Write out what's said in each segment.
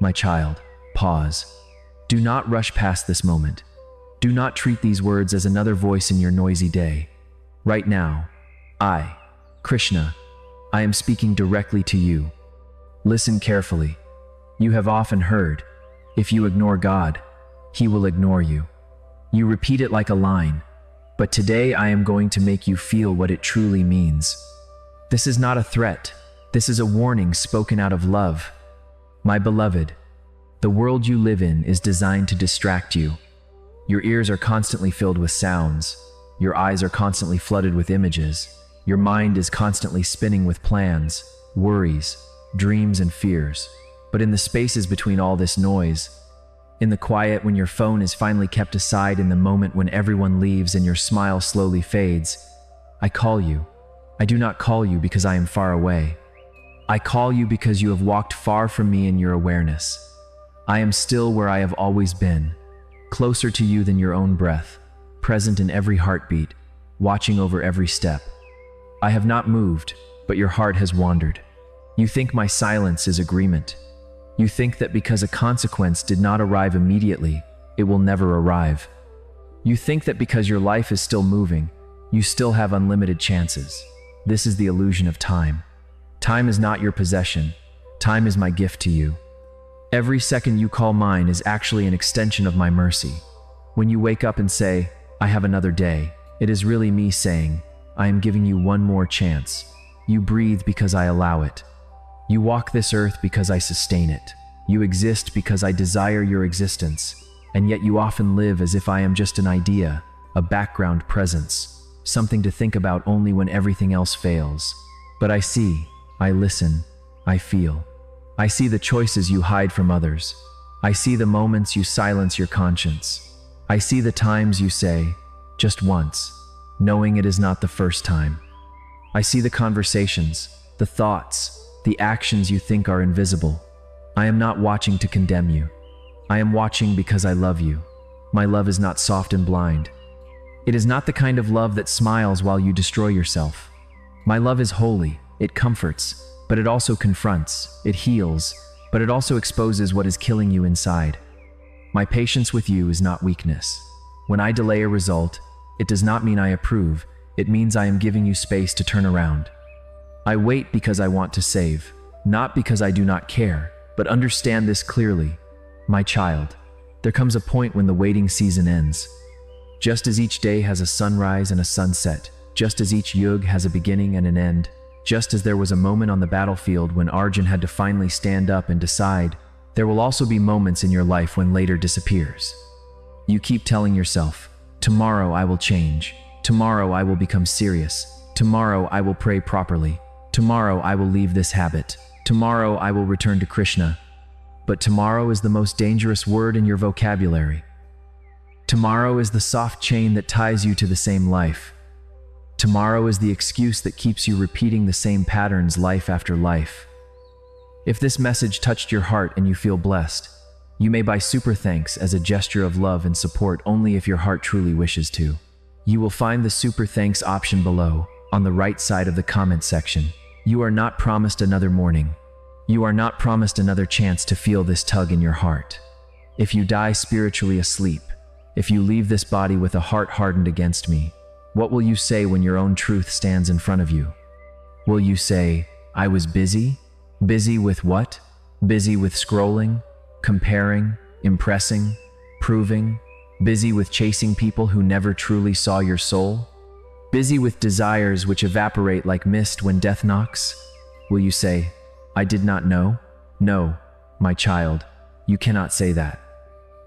My child, pause. Do not rush past this moment. Do not treat these words as another voice in your noisy day. Right now, I, Krishna, I am speaking directly to you. Listen carefully. You have often heard, if you ignore God, He will ignore you. You repeat it like a line, but today I am going to make you feel what it truly means. This is not a threat. This is a warning spoken out of love. My beloved, the world you live in is designed to distract you. Your ears are constantly filled with sounds. Your eyes are constantly flooded with images. Your mind is constantly spinning with plans, worries, dreams, and fears. But in the spaces between all this noise, in the quiet when your phone is finally kept aside, in the moment when everyone leaves and your smile slowly fades, I call you. I do not call you because I am far away. I call you because you have walked far from me in your awareness. I am still where I have always been, closer to you than your own breath, present in every heartbeat, watching over every step. I have not moved, but your heart has wandered. You think my silence is agreement. You think that because a consequence did not arrive immediately, it will never arrive. You think that because your life is still moving, you still have unlimited chances. This is the illusion of time. Time is not your possession. Time is my gift to you. Every second you call mine is actually an extension of my mercy. When you wake up and say, I have another day, it is really me saying, I am giving you one more chance. You breathe because I allow it. You walk this earth because I sustain it. You exist because I desire your existence, and yet you often live as if I am just an idea, a background presence, something to think about only when everything else fails. But I see, I listen, I feel. I see the choices you hide from others. I see the moments you silence your conscience. I see the times you say, just once, knowing it is not the first time. I see the conversations, the thoughts, the actions you think are invisible. I am not watching to condemn you. I am watching because I love you. My love is not soft and blind. It is not the kind of love that smiles while you destroy yourself. My love is holy. It comforts, but it also confronts. It heals, but it also exposes what is killing you inside. My patience with you is not weakness. When I delay a result, it does not mean I approve. It means I am giving you space to turn around. I wait because I want to save, not because I do not care, but understand this clearly. My child, there comes a point when the waiting season ends. Just as each day has a sunrise and a sunset, just as each yug has a beginning and an end, just as there was a moment on the battlefield when Arjun had to finally stand up and decide, there will also be moments in your life when later disappears. You keep telling yourself, tomorrow I will change, tomorrow I will become serious, tomorrow I will pray properly, tomorrow I will leave this habit, tomorrow I will return to Krishna. But tomorrow is the most dangerous word in your vocabulary. Tomorrow is the soft chain that ties you to the same life. Tomorrow is the excuse that keeps you repeating the same patterns life after life. If this message touched your heart and you feel blessed, you may buy super thanks as a gesture of love and support only if your heart truly wishes to. You will find the super thanks option below, on the right side of the comment section. You are not promised another morning. You are not promised another chance to feel this tug in your heart. If you die spiritually asleep, if you leave this body with a heart hardened against me, what will you say when your own truth stands in front of you? Will you say, I was busy? Busy with what? Busy with scrolling, comparing, impressing, proving? Busy with chasing people who never truly saw your soul? Busy with desires which evaporate like mist when death knocks? Will you say, I did not know? No, my child, you cannot say that.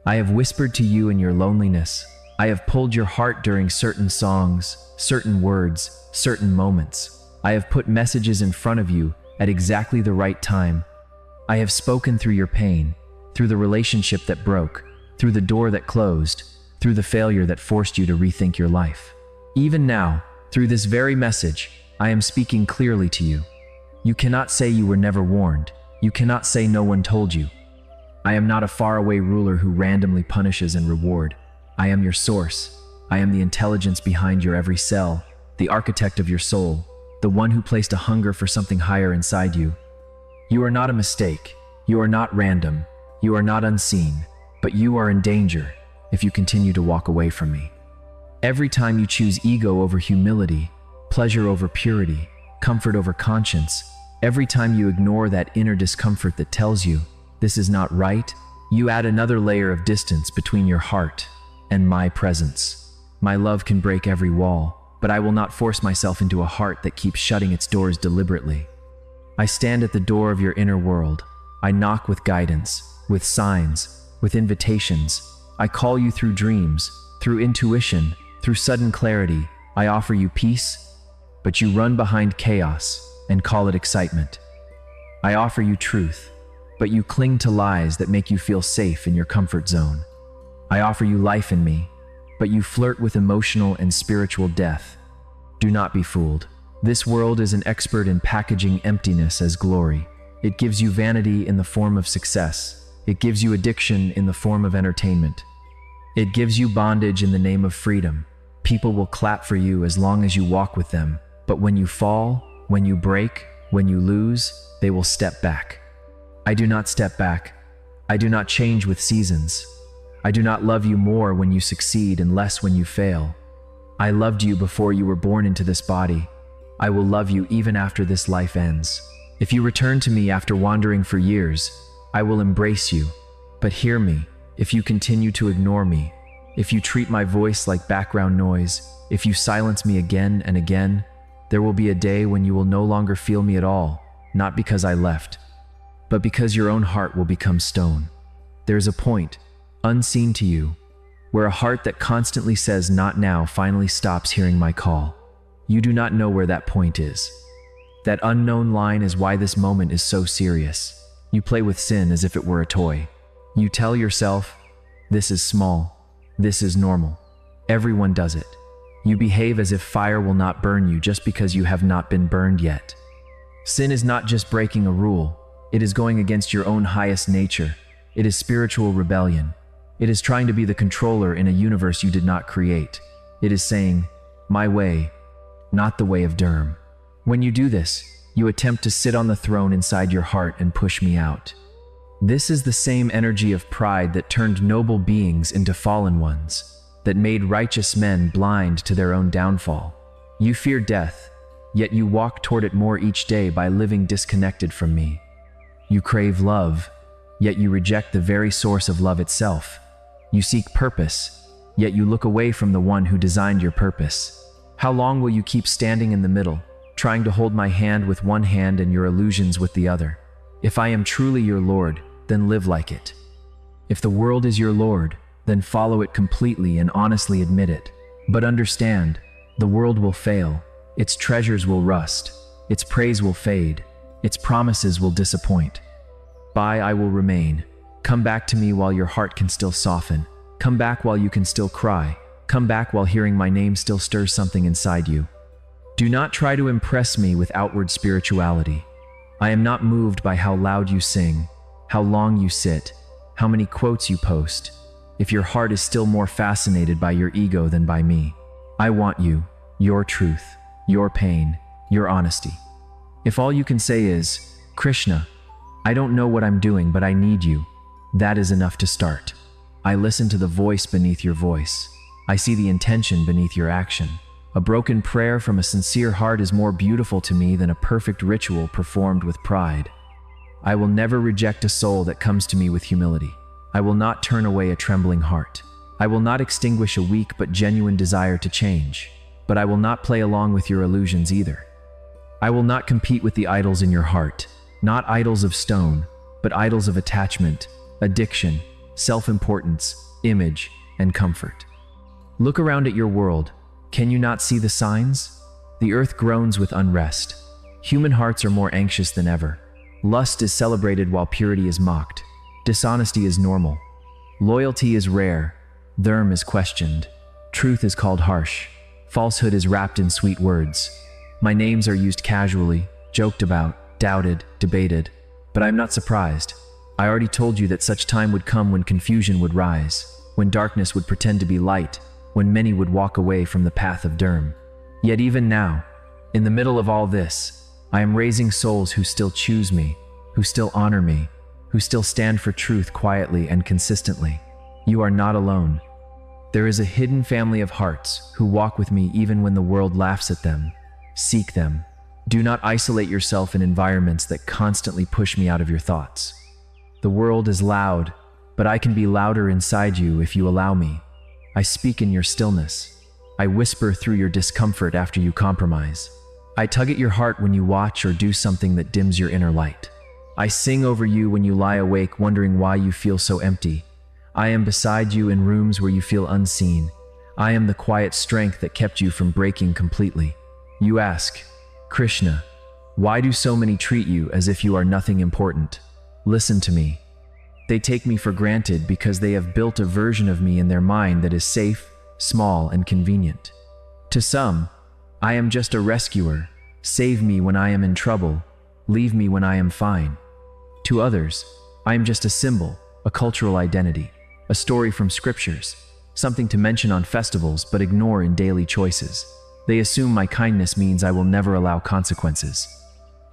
I have whispered to you in your loneliness. I have pulled your heart during certain songs, certain words, certain moments. I have put messages in front of you at exactly the right time. I have spoken through your pain, through the relationship that broke, through the door that closed, through the failure that forced you to rethink your life. Even now, through this very message, I am speaking clearly to you. You cannot say you were never warned. You cannot say no one told you. I am not a faraway ruler who randomly punishes and reward. I am your source. I am the intelligence behind your every cell, the architect of your soul, the one who placed a hunger for something higher inside you. You are not a mistake. You are not random. You are not unseen, but you are in danger if you continue to walk away from me. Every time you choose ego over humility, pleasure over purity, comfort over conscience, every time you ignore that inner discomfort that tells you this is not right, you add another layer of distance between your heart and my presence. My love can break every wall, but I will not force myself into a heart that keeps shutting its doors deliberately. I stand at the door of your inner world. I knock with guidance, with signs, with invitations. I call you through dreams, through intuition, through sudden clarity. I offer you peace, but you run behind chaos and call it excitement. I offer you truth, but you cling to lies that make you feel safe in your comfort zone. I offer you life in me, but you flirt with emotional and spiritual death. Do not be fooled. This world is an expert in packaging emptiness as glory. It gives you vanity in the form of success. It gives you addiction in the form of entertainment. It gives you bondage in the name of freedom. People will clap for you as long as you walk with them, but when you fall, when you break, when you lose, they will step back. I do not step back. I do not change with seasons. I do not love you more when you succeed and less when you fail. I loved you before you were born into this body. I will love you even after this life ends. If you return to me after wandering for years, I will embrace you. But hear me, if you continue to ignore me, if you treat my voice like background noise, if you silence me again and again, there will be a day when you will no longer feel me at all, not because I left, but because your own heart will become stone. There is a point, unseen to you, where a heart that constantly says not now finally stops hearing my call. You do not know where that point is. That unknown line is why this moment is so serious. You play with sin as if it were a toy. You tell yourself, this is small, this is normal. Everyone does it. You behave as if fire will not burn you just because you have not been burned yet. Sin is not just breaking a rule. It is going against your own highest nature. It is spiritual rebellion. It is trying to be the controller in a universe you did not create. It is saying, my way, not the way of Dharma. When you do this, you attempt to sit on the throne inside your heart and push me out. This is the same energy of pride that turned noble beings into fallen ones, that made righteous men blind to their own downfall. You fear death, yet you walk toward it more each day by living disconnected from me. You crave love, yet you reject the very source of love itself. You seek purpose, yet you look away from the one who designed your purpose. How long will you keep standing in the middle, trying to hold my hand with one hand and your illusions with the other? If I am truly your Lord, then live like it. If the world is your Lord, then follow it completely and honestly admit it. But understand, the world will fail, its treasures will rust, its praise will fade, its promises will disappoint. I will remain. Come back to me while your heart can still soften. Come back while you can still cry. Come back while hearing my name still stirs something inside you. Do not try to impress me with outward spirituality. I am not moved by how loud you sing, how long you sit, how many quotes you post, if your heart is still more fascinated by your ego than by me. I want you, your truth, your pain, your honesty. If all you can say is, Krishna, I don't know what I'm doing, but I need you, that is enough to start. I listen to the voice beneath your voice. I see the intention beneath your action. A broken prayer from a sincere heart is more beautiful to me than a perfect ritual performed with pride. I will never reject a soul that comes to me with humility. I will not turn away a trembling heart. I will not extinguish a weak but genuine desire to change. But I will not play along with your illusions either. I will not compete with the idols in your heart, not idols of stone, but idols of attachment, addiction, self-importance, image, and comfort. Look around at your world. Can you not see the signs? The earth groans with unrest. Human hearts are more anxious than ever. Lust is celebrated while purity is mocked. Dishonesty is normal. Loyalty is rare. Dharma is questioned. Truth is called harsh. Falsehood is wrapped in sweet words. My names are used casually, joked about, doubted, debated. But I'm not surprised. I already told you that such time would come when confusion would rise, when darkness would pretend to be light, when many would walk away from the path of Dharma. Yet even now, in the middle of all this, I am raising souls who still choose me, who still honor me, who still stand for truth quietly and consistently. You are not alone. There is a hidden family of hearts who walk with me even when the world laughs at them. Seek them. Do not isolate yourself in environments that constantly push me out of your thoughts. The world is loud, but I can be louder inside you if you allow me. I speak in your stillness. I whisper through your discomfort after you compromise. I tug at your heart when you watch or do something that dims your inner light. I sing over you when you lie awake wondering why you feel so empty. I am beside you in rooms where you feel unseen. I am the quiet strength that kept you from breaking completely. You ask, Krishna, why do so many treat you as if you are nothing important? Listen to me. They take me for granted because they have built a version of me in their mind that is safe, small, and convenient. To some, I am just a rescuer. Save me when I am in trouble. Leave me when I am fine. To others, I am just a symbol, a cultural identity, a story from scriptures, something to mention on festivals but ignore in daily choices. They assume my kindness means I will never allow consequences.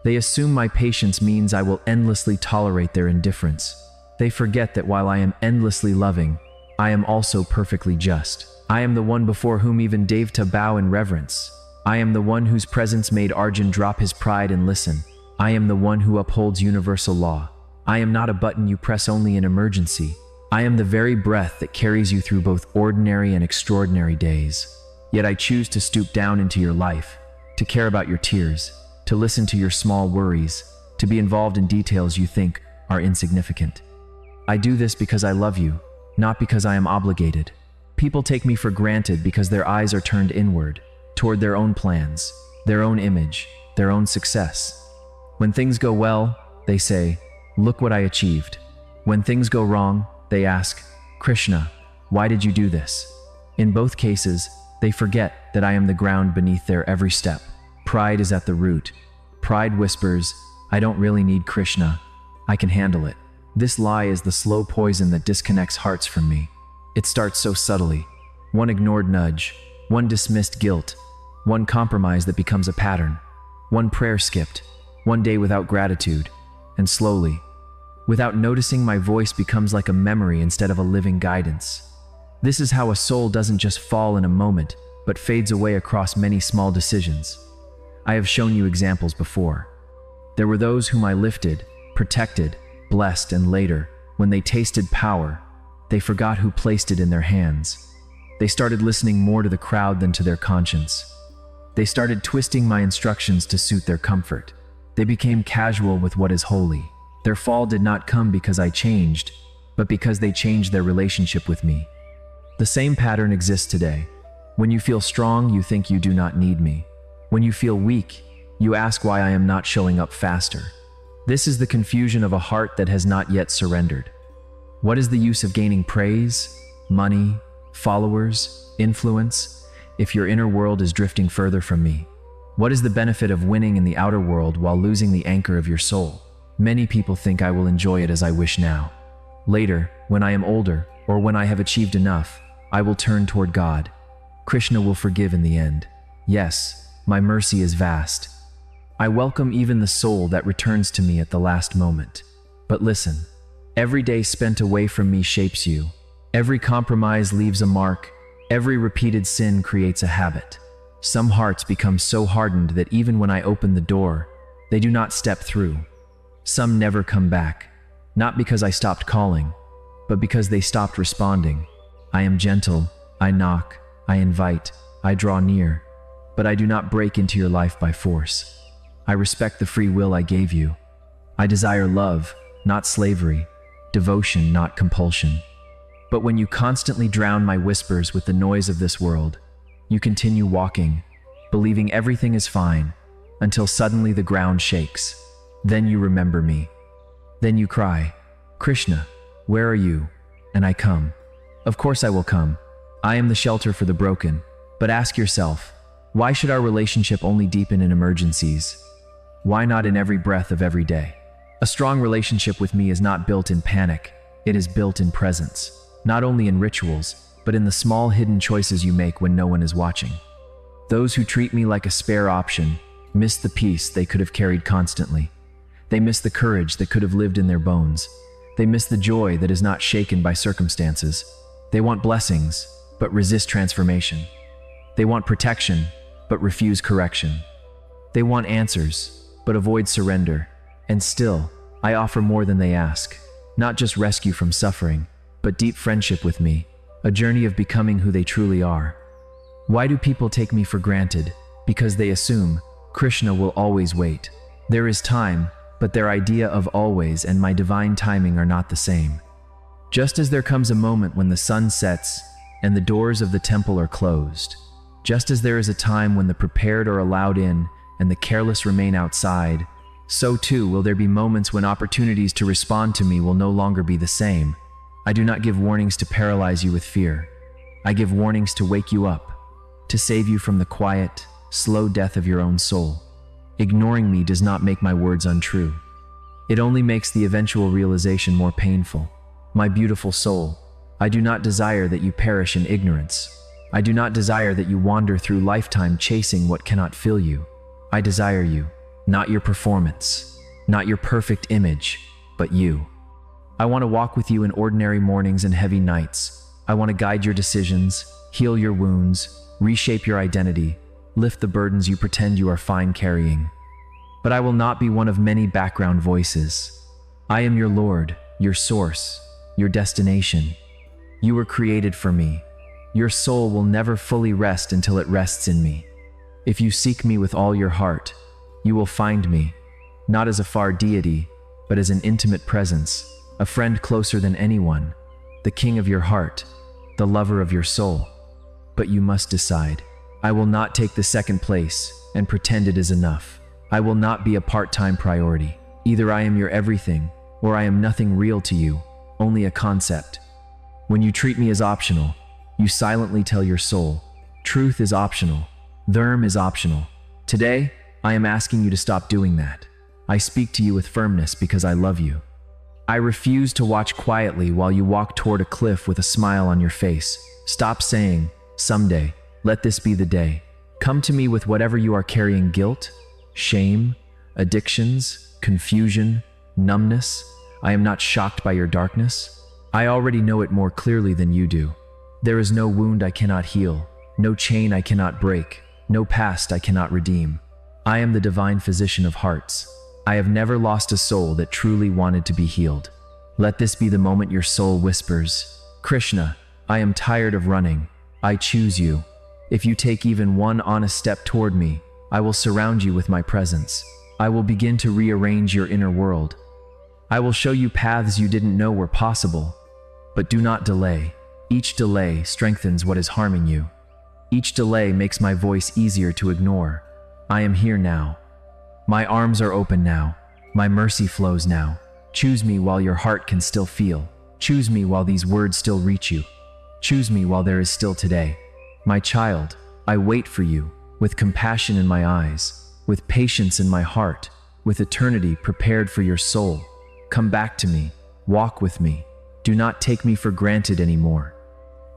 They assume my patience means I will endlessly tolerate their indifference. They forget that while I am endlessly loving, I am also perfectly just. I am the one before whom even Devta bow in reverence. I am the one whose presence made Arjun drop his pride and listen. I am the one who upholds universal law. I am not a button you press only in emergency. I am the very breath that carries you through both ordinary and extraordinary days. Yet I choose to stoop down into your life, to care about your tears, to listen to your small worries, to be involved in details you think are insignificant. I do this because I love you, not because I am obligated. People take me for granted because their eyes are turned inward, toward their own plans, their own image, their own success. When things go well, they say, look what I achieved. When things go wrong, they ask, Krishna, why did you do this? In both cases, they forget that I am the ground beneath their every step. Pride is at the root. Pride whispers, I don't really need Krishna. I can handle it. This lie is the slow poison that disconnects hearts from me. It starts so subtly. One ignored nudge, one dismissed guilt, one compromise that becomes a pattern, one prayer skipped, one day without gratitude, and slowly, without noticing, my voice becomes like a memory instead of a living guidance. This is how a soul doesn't just fall in a moment, but fades away across many small decisions. I have shown you examples before. There were those whom I lifted, protected, blessed, and later, when they tasted power, they forgot who placed it in their hands. They started listening more to the crowd than to their conscience. They started twisting my instructions to suit their comfort. They became casual with what is holy. Their fall did not come because I changed, but because they changed their relationship with me. The same pattern exists today. When you feel strong, you think you do not need me. When you feel weak, you ask why I am not showing up faster. This is the confusion of a heart that has not yet surrendered. What is the use of gaining praise, money, followers, influence, if your inner world is drifting further from me? What is the benefit of winning in the outer world while losing the anchor of your soul? Many people think I will enjoy it as I wish now. Later, when I am older, or when I have achieved enough, I will turn toward God. Krishna will forgive in the end. Yes, my mercy is vast. I welcome even the soul that returns to me at the last moment. But listen, every day spent away from me shapes you. Every compromise leaves a mark. Every repeated sin creates a habit. Some hearts become so hardened that even when I open the door, they do not step through. Some never come back, not because I stopped calling, but because they stopped responding. I am gentle, I knock, I invite, I draw near, but I do not break into your life by force. I respect the free will I gave you. I desire love, not slavery, devotion, not compulsion. But when you constantly drown my whispers with the noise of this world, you continue walking, believing everything is fine, until suddenly the ground shakes. Then you remember me. Then you cry, Krishna, where are you? And I come. Of course I will come. I am the shelter for the broken. But ask yourself, why should our relationship only deepen in emergencies? Why not in every breath of every day? A strong relationship with me is not built in panic. It is built in presence. Not only in rituals, but in the small hidden choices you make when no one is watching. Those who treat me like a spare option miss the peace they could have carried constantly. They miss the courage that could have lived in their bones. They miss the joy that is not shaken by circumstances. They want blessings, but resist transformation. They want protection, but refuse correction. They want answers, but avoid surrender. And still, I offer more than they ask. Not just rescue from suffering, but deep friendship with me, a journey of becoming who they truly are. Why do people take me for granted? Because they assume Krishna will always wait. There is time, but their idea of always and my divine timing are not the same. Just as there comes a moment when the sun sets and the doors of the temple are closed, just as there is a time when the prepared are allowed in and the careless remain outside, so too will there be moments when opportunities to respond to me will no longer be the same. I do not give warnings to paralyze you with fear. I give warnings to wake you up, to save you from the quiet, slow death of your own soul. Ignoring me does not make my words untrue. It only makes the eventual realization more painful. My beautiful soul, I do not desire that you perish in ignorance. I do not desire that you wander through lifetime chasing what cannot fill you. I desire you, not your performance, not your perfect image, but you. I want to walk with you in ordinary mornings and heavy nights. I want to guide your decisions, heal your wounds, reshape your identity, lift the burdens you pretend you are fine carrying. But I will not be one of many background voices. I am your Lord, your source, your destination. You were created for me. Your soul will never fully rest until it rests in me. If you seek me with all your heart, you will find me, not as a far deity, but as an intimate presence, a friend closer than anyone, the king of your heart, the lover of your soul. But you must decide. I will not take the second place and pretend it is enough. I will not be a part-time priority. Either I am your everything, or I am nothing real to you, only a concept. When you treat me as optional, you silently tell your soul, truth is optional, dharma is optional. Today, I am asking you to stop doing that. I speak to you with firmness because I love you. I refuse to watch quietly while you walk toward a cliff with a smile on your face. Stop saying, someday, let this be the day. Come to me with whatever you are carrying: guilt, shame, addictions, confusion, numbness. I am not shocked by your darkness. I already know it more clearly than you do. There is no wound I cannot heal, no chain I cannot break, no past I cannot redeem. I am the divine physician of hearts. I have never lost a soul that truly wanted to be healed. Let this be the moment your soul whispers, Krishna, I am tired of running. I choose you. If you take even one honest step toward me, I will surround you with my presence. I will begin to rearrange your inner world. I will show you paths you didn't know were possible. But do not delay. Each delay strengthens what is harming you. Each delay makes my voice easier to ignore. I am here now. My arms are open now. My mercy flows now. Choose me while your heart can still feel. Choose me while these words still reach you. Choose me while there is still today. My child, I wait for you, with compassion in my eyes, with patience in my heart, with eternity prepared for your soul. Come back to me, walk with me. Do not take me for granted anymore.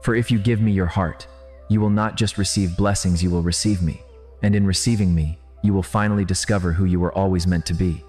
For if you give me your heart, you will not just receive blessings, you will receive me. And in receiving me, you will finally discover who you were always meant to be.